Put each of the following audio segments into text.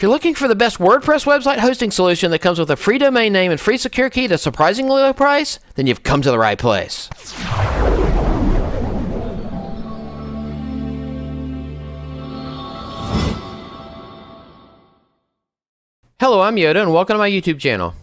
you're looking for the best WordPress website hosting solution that comes with a free domain name and free secure key at a surprisingly low price, then you've come to the right place. Hello, I'm Yoda, and welcome to my YouTube channel.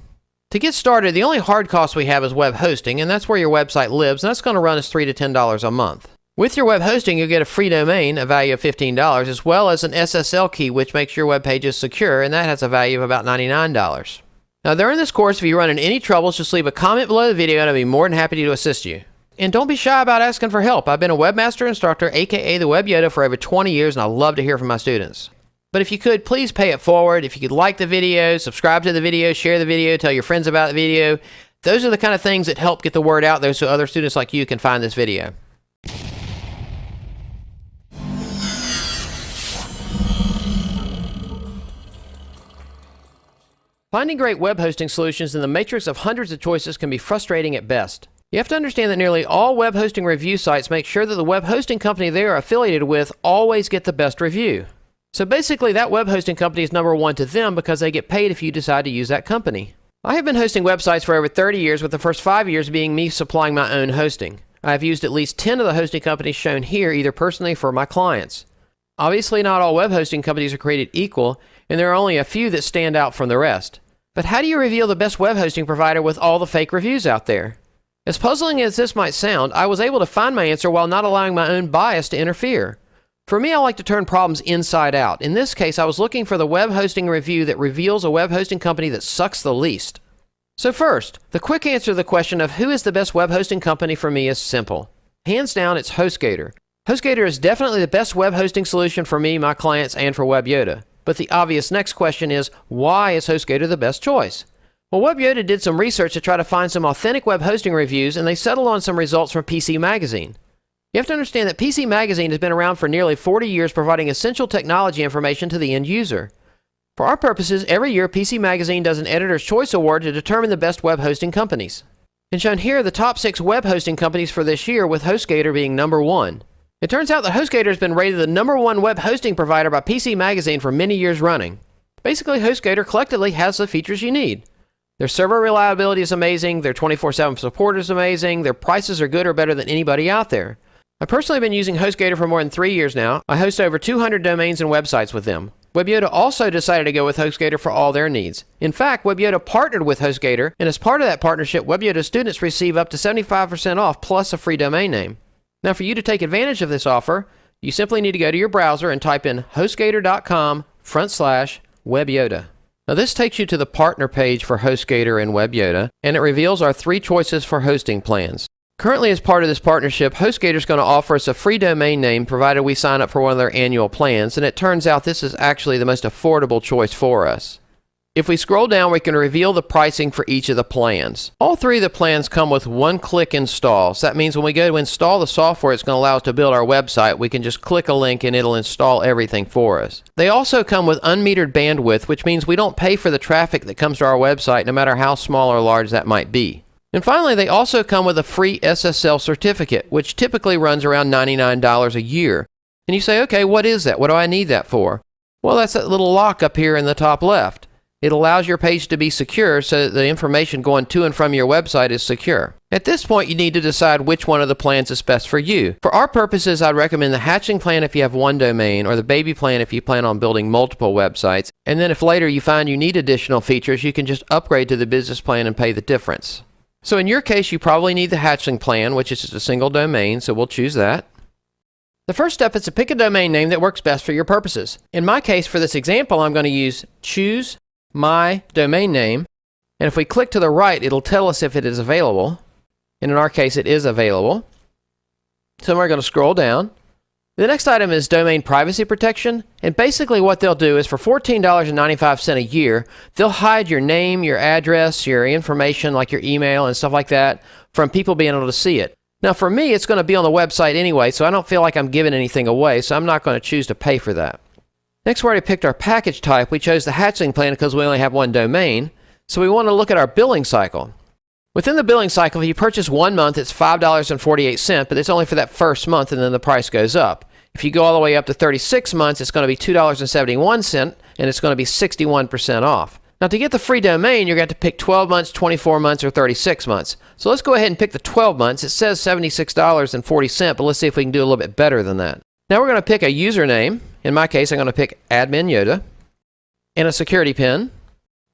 To get started, the only hard cost we have is web hosting, and that's where your website lives, and that's going to run us $3 to $10 a month. With your web hosting, you'll get a free domain, a value of $15, as well as an SSL key, which makes your web pages secure, and that has a value of about $99. Now, during this course, if you run into any troubles, just leave a comment below the video, and I'll be more than happy to assist you. And don't be shy about asking for help. I've been a webmaster instructor, aka the Web Yoda, for over 20 years, and I love to hear from my students. But if you could, please pay it forward. If you could like the video, subscribe to the video, share the video, tell your friends about the video. Those are the kind of things that help get the word out there so other students like you can find this video. Finding great web hosting solutions in the matrix of hundreds of choices can be frustrating at best. You have to understand that nearly all web hosting review sites make sure that the web hosting company they are affiliated with always get the best review. So basically, that web hosting company is number one to them because they get paid if you decide to use that company. I have been hosting websites for over 30 years, with the first 5 years being me supplying my own hosting. I have used at least 10 of the hosting companies shown here, either personally or for my clients. Obviously, not all web hosting companies are created equal, and there are only a few that stand out from the rest. But how do you reveal the best web hosting provider with all the fake reviews out there? As puzzling as this might sound, I was able to find my answer while not allowing my own bias to interfere. For me, I like to turn problems inside out. In this case, I was looking for the web hosting review that reveals a web hosting company that sucks the least. So first, the quick answer to the question of who is the best web hosting company for me is simple. Hands down, it's HostGator. HostGator is definitely the best web hosting solution for me, my clients, and for Web Yoda. But the obvious next question is, why is HostGator the best choice? Well, Web Yoda did some research to try to find some authentic web hosting reviews, and they settled on some results from PC Magazine. You have to understand that PC Magazine has been around for nearly 40 years, providing essential technology information to the end user. For our purposes, every year PC Magazine does an Editor's Choice Award to determine the best web hosting companies. And shown here are the top 6 web hosting companies for this year, with HostGator being number 1. It turns out that HostGator has been rated the number 1 web hosting provider by PC Magazine for many years running. Basically, HostGator collectively has the features you need. Their server reliability is amazing, their 24/7 support is amazing, their prices are good or better than anybody out there. I've personally been using HostGator for more than 3 years now. I host over 200 domains and websites with them. Web Yoda also decided to go with HostGator for all their needs. In fact, Web Yoda partnered with HostGator, and as part of that partnership, Web Yoda students receive up to 75% off plus a free domain name. Now, for you to take advantage of this offer, you simply need to go to your browser and type in hostgator.com/Web Yoda. Now, this takes you to the partner page for HostGator and Web Yoda, and it reveals our 3 choices for hosting plans. Currently, as part of this partnership, HostGator is going to offer us a free domain name provided we sign up for one of their annual plans, and it turns out this is actually the most affordable choice for us. If we scroll down, we can reveal the pricing for each of the plans. All 3 of the plans come with one-click install. So that means when we go to install the software, it's going to allow us to build our website. We can just click a link and it'll install everything for us. They also come with unmetered bandwidth, which means we don't pay for the traffic that comes to our website, no matter how small or large that might be. And finally, they also come with a free SSL certificate, which typically runs around $99 a year. And you say, okay, what is that? What do I need that for? Well, that's that little lock up here in the top left. It allows your page to be secure so that the information going to and from your website is secure. At this point, you need to decide which one of the plans is best for you. For our purposes, I'd recommend the hatchling plan if you have one domain, or the baby plan if you plan on building multiple websites. And then if later you find you need additional features, you can just upgrade to the business plan and pay the difference. So in your case, you probably need the hatchling plan, which is just a single domain, so we'll choose that. The first step is to pick a domain name that works best for your purposes. In my case, for this example, I'm going to use choose my domain name, and if we click to the right, it'll tell us if it is available, and in our case, it is available. So we're going to scroll down. The next item is domain privacy protection, and basically what they'll do is for $14.95 a year, they'll hide your name, your address, your information like your email and stuff like that from people being able to see it. Now for me, it's going to be on the website anyway, so I don't feel like I'm giving anything away, so I'm not going to choose to pay for that. Next, we already picked our package type. We chose the hatchling plan because we only have one domain, so we want to look at our billing cycle. Within the billing cycle, if you purchase 1 month, it's $5.48, but it's only for that first month, and then the price goes up. If you go all the way up to 36 months, it's going to be $2.71, and it's going to be 61% off. Now, to get the free domain, you're going to have to pick 12 months, 24 months, or 36 months. So let's go ahead and pick the 12 months. It says $76.40, but let's see if we can do a little bit better than that. Now we're going to pick a username. In my case, I'm going to pick admin Yoda and a security pin.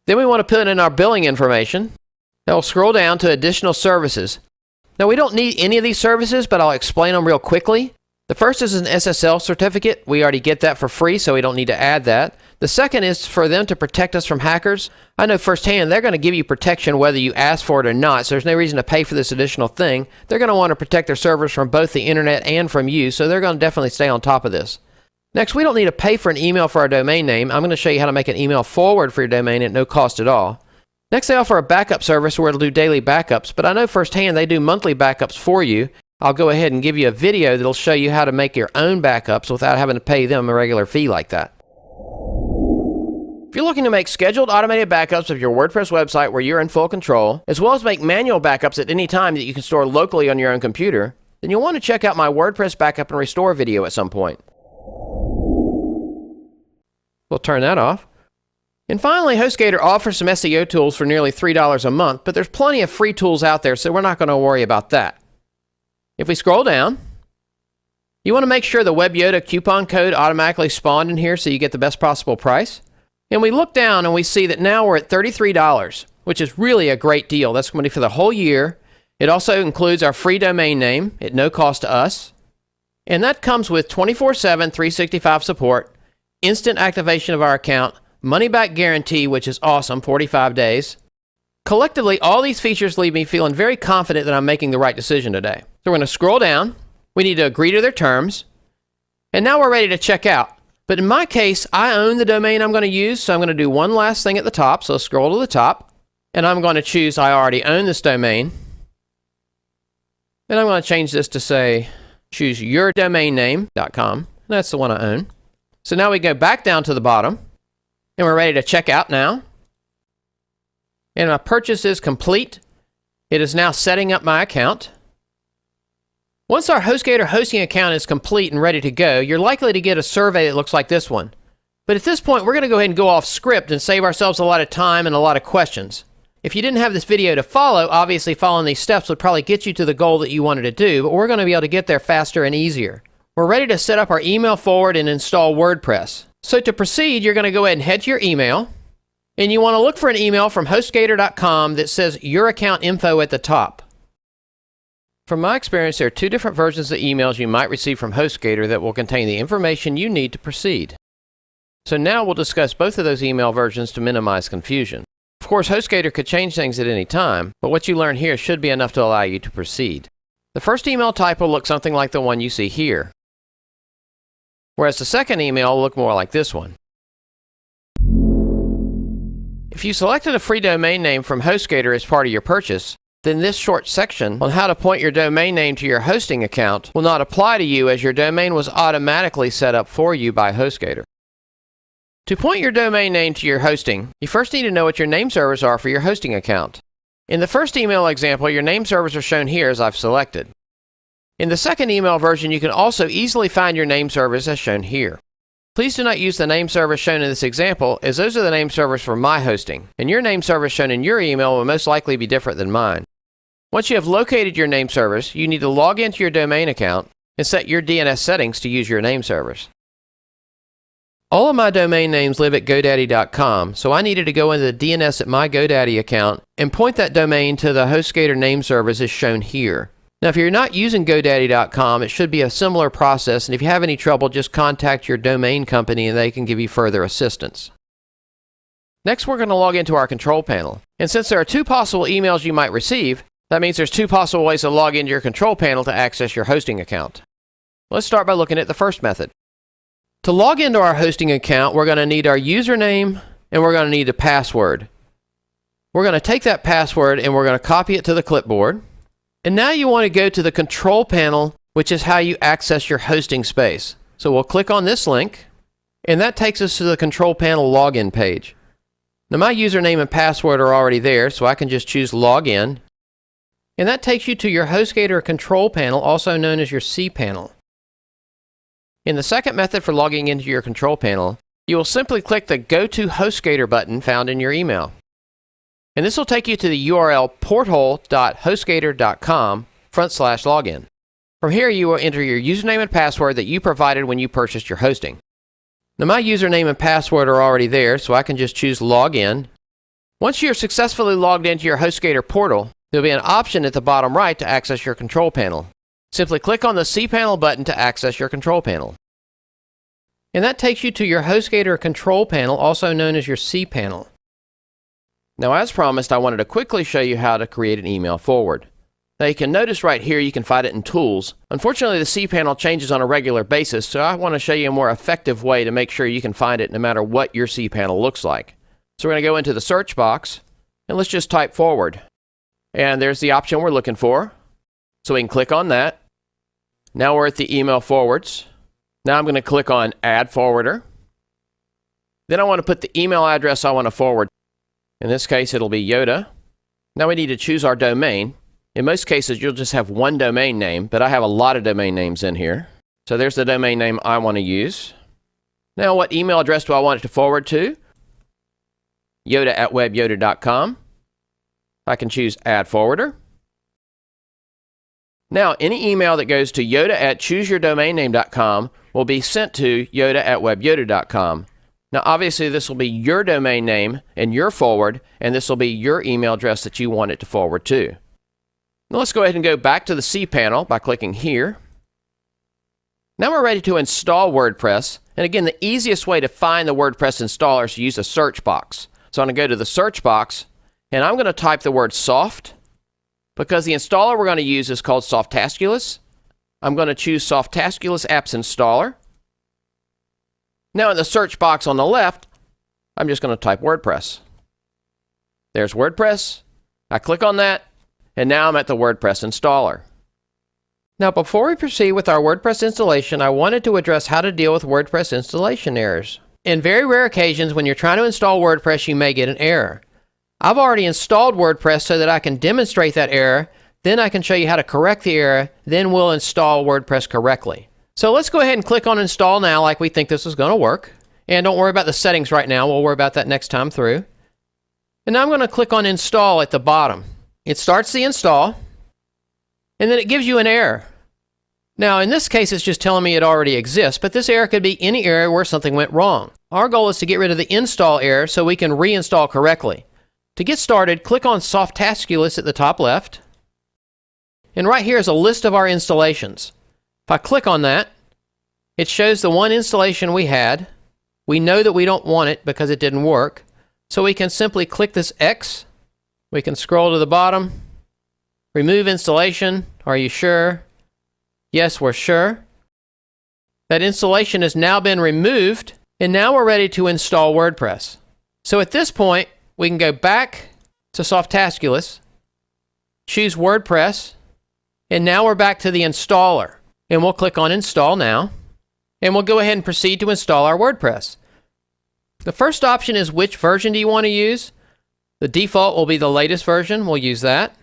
Then we want to put in our billing information. Now we'll scroll down to additional services. Now we don't need any of these services, but I'll explain them real quickly. The first is an SSL certificate. We already get that for free, so we don't need to add that. The second is for them to protect us from hackers. I know firsthand they're going to give you protection whether you ask for it or not, so there's no reason to pay for this additional thing. They're going to want to protect their servers from both the internet and from you, so they're going to definitely stay on top of this. Next, we don't need to pay for an email for our domain name. I'm going to show you how to make an email forward for your domain at no cost at all. Next, they offer a backup service where it'll do daily backups, but I know firsthand they do monthly backups for you. I'll go ahead and give you a video that'll show you how to make your own backups without having to pay them a regular fee like that. If you're looking to make scheduled automated backups of your WordPress website where you're in full control, as well as make manual backups at any time that you can store locally on your own computer, then you'll want to check out my WordPress backup and restore video at some point. We'll turn that off. And finally, HostGator offers some SEO tools for nearly $3 a month, but there's plenty of free tools out there, so we're not going to worry about that. If we scroll down, you want to make sure the WebYoda coupon code automatically spawned in here so you get the best possible price. And we look down and we see that now we're at $33, which is really a great deal. That's going to be for the whole year. It also includes our free domain name at no cost to us. And that comes with 24/7, 365 support, instant activation of our account, money-back guarantee, which is awesome, 45 days. Collectively, all these features leave me feeling very confident that I'm making the right decision today. So we're going to scroll down. We need to agree to their terms. And now we're ready to check out. But in my case, I own the domain I'm going to use, so I'm going to do one last thing at the top. So scroll to the top, and I'm going to choose I already own this domain. And I'm going to change this to say, choose yourdomainname.com. That's the one I own. So now we go back down to the bottom, and we're ready to check out now. And my purchase is complete. It is now setting up my account. Once our HostGator hosting account is complete and ready to go, you're likely to get a survey that looks like this one. But at this point, we're going to go ahead and go off script and save ourselves a lot of time and a lot of questions. If you didn't have this video to follow, obviously following these steps would probably get you to the goal that you wanted to do, but we're going to be able to get there faster and easier. We're ready to set up our email forward and install WordPress. So to proceed, you're going to go ahead and head to your email, and you want to look for an email from HostGator.com that says your account info at the top. From my experience, there are two different versions of emails you might receive from HostGator that will contain the information you need to proceed. So now we'll discuss both of those email versions to minimize confusion. Of course, HostGator could change things at any time, but what you learn here should be enough to allow you to proceed. The first email type will look something like the one you see here, whereas the second email will look more like this one. If you selected a free domain name from HostGator as part of your purchase, then this short section on how to point your domain name to your hosting account will not apply to you as your domain was automatically set up for you by HostGator. To point your domain name to your hosting, you first need to know what your name servers are for your hosting account. In the first email example, your name servers are shown here as I've selected. In the second email version, you can also easily find your name servers as shown here. Please do not use the name servers shown in this example, as those are the name servers for my hosting, and your name servers shown in your email will most likely be different than mine. Once you have located your name servers, you need to log into your domain account and set your DNS settings to use your name servers. All of my domain names live at GoDaddy.com, so I needed to go into the DNS at my GoDaddy account and point that domain to the HostGator name servers as shown here. Now, if you're not using GoDaddy.com, it should be a similar process, and if you have any trouble, just contact your domain company and they can give you further assistance. Next, we're going to log into our control panel. And since there are two possible emails you might receive, that means there's two possible ways to log into your control panel to access your hosting account. Let's start by looking at the first method. To log into our hosting account, we're going to need our username and we're going to need a password. We're going to take that password and we're going to copy it to the clipboard. And now you want to go to the control panel, which is how you access your hosting space. So we'll click on this link, and that takes us to the control panel login page. Now my username and password are already there, so I can just choose login. And that takes you to your HostGator control panel, also known as your cPanel. In the second method for logging into your control panel, you will simply click the Go to HostGator button found in your email. And this will take you to the URL porthole.hostgator.com/login. From here, you will enter your username and password that you provided when you purchased your hosting. Now, my username and password are already there, so I can just choose Login. Once you're successfully logged into your HostGator portal, there'll be an option at the bottom right to access your control panel. Simply click on the cPanel button to access your control panel. And that takes you to your HostGator control panel, also known as your cPanel. Now, as promised, I wanted to quickly show you how to create an email forward. Now, you can notice right here you can find it in Tools. Unfortunately, the cPanel changes on a regular basis, so I want to show you a more effective way to make sure you can find it no matter what your cPanel looks like. So we're going to go into the search box, and let's just type forward. And there's the option we're looking for. So we can click on that. Now we're at the email forwards. Now I'm going to click on Add Forwarder. Then I want to put the email address I want to forward. In this case, it'll be Yoda. Now we need to choose our domain. In most cases, you'll just have one domain name, but I have a lot of domain names in here. So there's the domain name I want to use. Now, what email address do I want it to forward to? Yoda@webyoda.com. I can choose Add Forwarder. Now, any email that goes to yoda@chooseyourdomainname.com will be sent to yoda@webyoda.com. Now, obviously, this will be your domain name and your forward, and this will be your email address that you want it to forward to. Now, let's go ahead and go back to the cPanel by clicking here. Now we're ready to install WordPress. And again, the easiest way to find the WordPress installer is to use a search box. So I'm going to go to the search box, and I'm going to type the word soft. Because the installer we're going to use is called Softaculous, I'm going to choose Softaculous Apps Installer. Now in the search box on the left, I'm just going to type WordPress. There's WordPress. I click on that, and now I'm at the WordPress installer. Now before we proceed with our WordPress installation, I wanted to address how to deal with WordPress installation errors. In very rare occasions, when you're trying to install WordPress, you may get an error. I've already installed WordPress so that I can demonstrate that error, then I can show you how to correct the error, then we'll install WordPress correctly. So let's go ahead and click on Install Now like we think this is going to work. And don't worry about the settings right now, we'll worry about that next time through. And now I'm going to click on Install at the bottom. It starts the install, and then it gives you an error. Now in this case it's just telling me it already exists, but this error could be any error where something went wrong. Our goal is to get rid of the install error so we can reinstall correctly. To get started, click on Softaculous at the top left. And right here is a list of our installations. If I click on that, it shows the one installation we had. We know that we don't want it because it didn't work. So we can simply click this X. We can scroll to the bottom. Remove installation. Are you sure? Yes, we're sure. That installation has now been removed, and now we're ready to install WordPress. So at this point, we can go back to Softaculous, choose WordPress, and now we're back to the installer. And we'll click on Install Now, and we'll go ahead and proceed to install our WordPress. The first option is which version do you want to use? The default will be the latest version. We'll use that.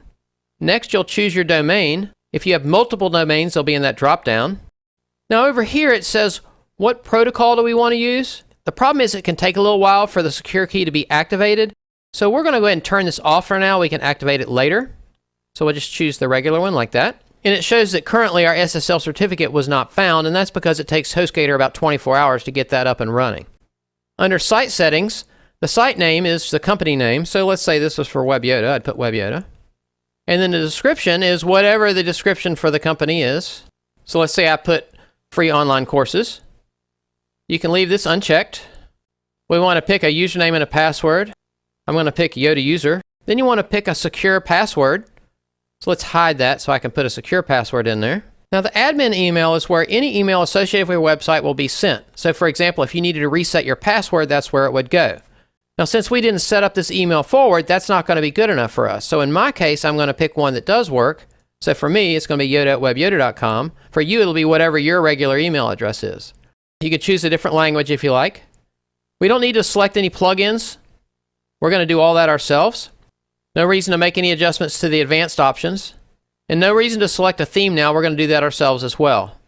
Next, you'll choose your domain. If you have multiple domains, they'll be in that drop-down. Now over here it says, what protocol do we want to use? The problem is it can take a little while for the secure key to be activated. So we're going to go ahead and turn this off for now. We can activate it later. So we'll just choose the regular one like that. And it shows that currently our SSL certificate was not found, and that's because it takes HostGator about 24 hours to get that up and running. Under site settings, the site name is the company name. So let's say this was for WebYoda. I'd put WebYoda. And then the description is whatever the description for the company is. So let's say I put free online courses. You can leave this unchecked. We want to pick a username and a password. I'm going to pick Yoda user. Then you want to pick a secure password. So let's hide that so I can put a secure password in there. Now the admin email is where any email associated with your website will be sent. So for example, if you needed to reset your password, that's where it would go. Now since we didn't set up this email forward, that's not going to be good enough for us. So in my case, I'm going to pick one that does work. So for me, it's going to be yoda@webyoda.com. For you, it'll be whatever your regular email address is. You could choose a different language if you like. We don't need to select any plugins. We're going to do all that ourselves. No reason to make any adjustments to the advanced options. And no reason to select a theme now. We're going to do that ourselves as well.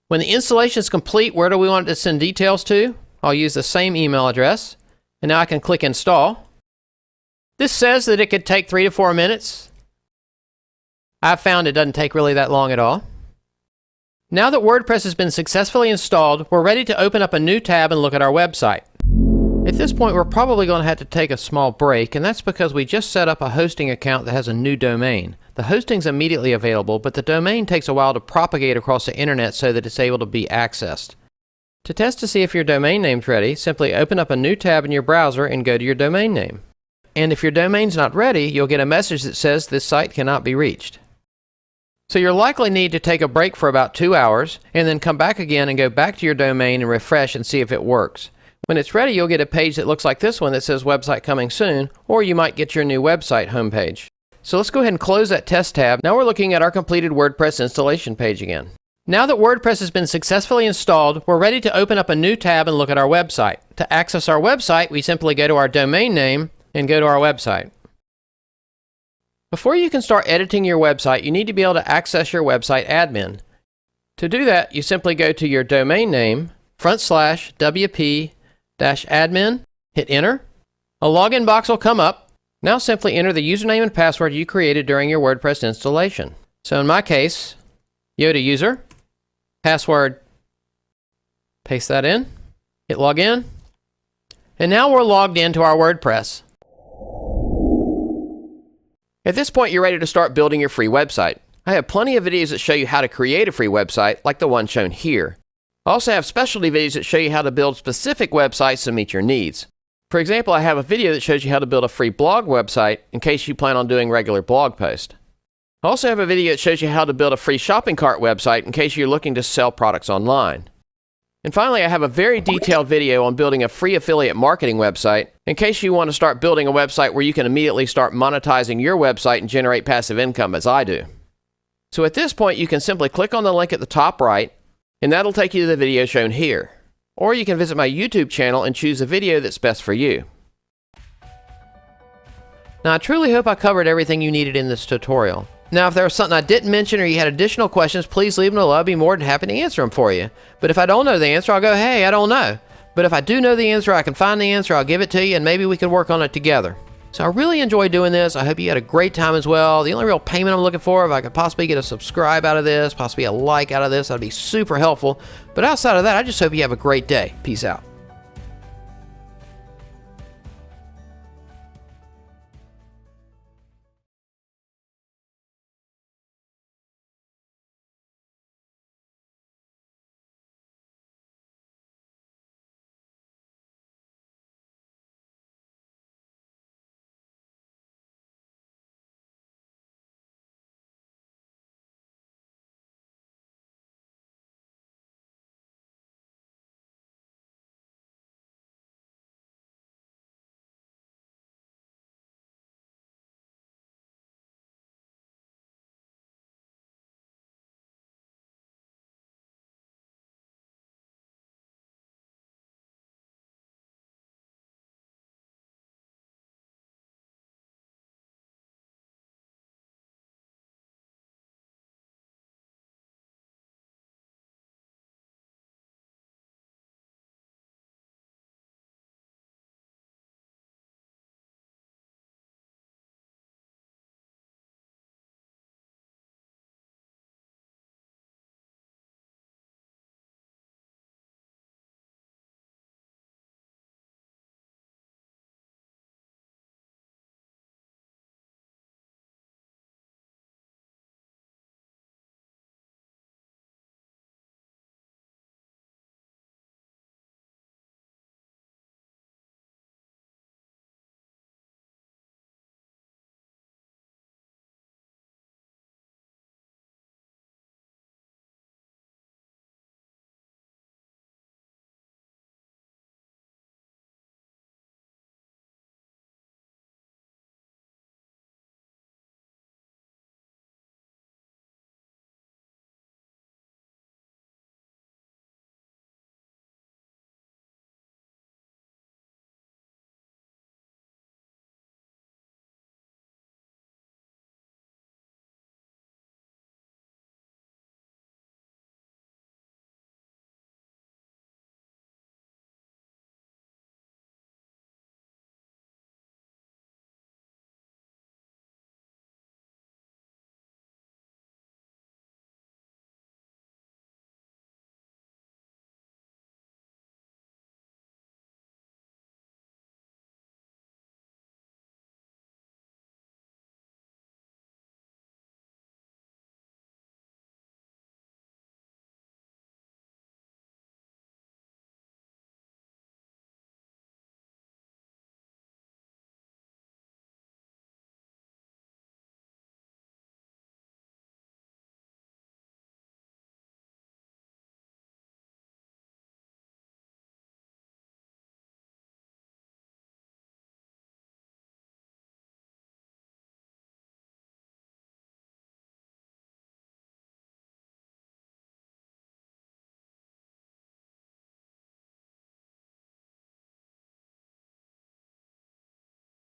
When the installation is complete, where do we want it to send details to? I'll use the same email address. And now I can click Install. This says that it could take 3 to 4 minutes. I've found it doesn't take really that long at all. Now that WordPress has been successfully installed, we're ready to open up a new tab and look at our website. At this point, we're probably going to have to take a small break, and that's because we just set up a hosting account that has a new domain. The hosting's immediately available, but the domain takes a while to propagate across the internet so that it's able to be accessed. To test to see if your domain name's ready, simply open up a new tab in your browser and go to your domain name. And if your domain's not ready, you'll get a message that says this site cannot be reached. So you'll likely need to take a break for about 2 hours, and then come back again and go back to your domain and refresh and see if it works. When it's ready, you'll get a page that looks like this one that says website coming soon, or you might get your new website homepage. So let's go ahead and close that test tab. Now we're looking at our completed WordPress installation page again. Now that WordPress has been successfully installed, we're ready to open up a new tab and look at our website. To access our website, we simply go to our domain name and go to our website. Before you can start editing your website, you need to be able to access your website admin. To do that, you simply go to your domain name, /wp-admin, hit enter. A login box will come up. Now simply enter the username and password you created during your WordPress installation. So in my case, Yoda user, password, paste that in, hit login, and now we're logged into our WordPress. At this point, you're ready to start building your free website. I have plenty of videos that show you how to create a free website, like the one shown here. I also have specialty videos that show you how to build specific websites to meet your needs. For example, I have a video that shows you how to build a free blog website in case you plan on doing regular blog posts. I also have a video that shows you how to build a free shopping cart website in case you're looking to sell products online. And finally, I have a very detailed video on building a free affiliate marketing website in case you want to start building a website where you can immediately start monetizing your website and generate passive income as I do. So at this point, you can simply click on the link at the top right, and that'll take you to the video shown here. Or you can visit my YouTube channel and choose a video that's best for you. Now, I truly hope I covered everything you needed in this tutorial. Now, if there was something I didn't mention or you had additional questions, please leave them below. I'd be more than happy to answer them for you. But if I don't know the answer, I'll go, hey, I don't know. But if I do know the answer, I can find the answer, I'll give it to you, and maybe we can work on it together. So I really enjoyed doing this. I hope you had a great time as well. The only real payment I'm looking for, if I could possibly get a subscribe out of this, possibly a like out of this, that'd be super helpful. But outside of that, I just hope you have a great day. Peace out.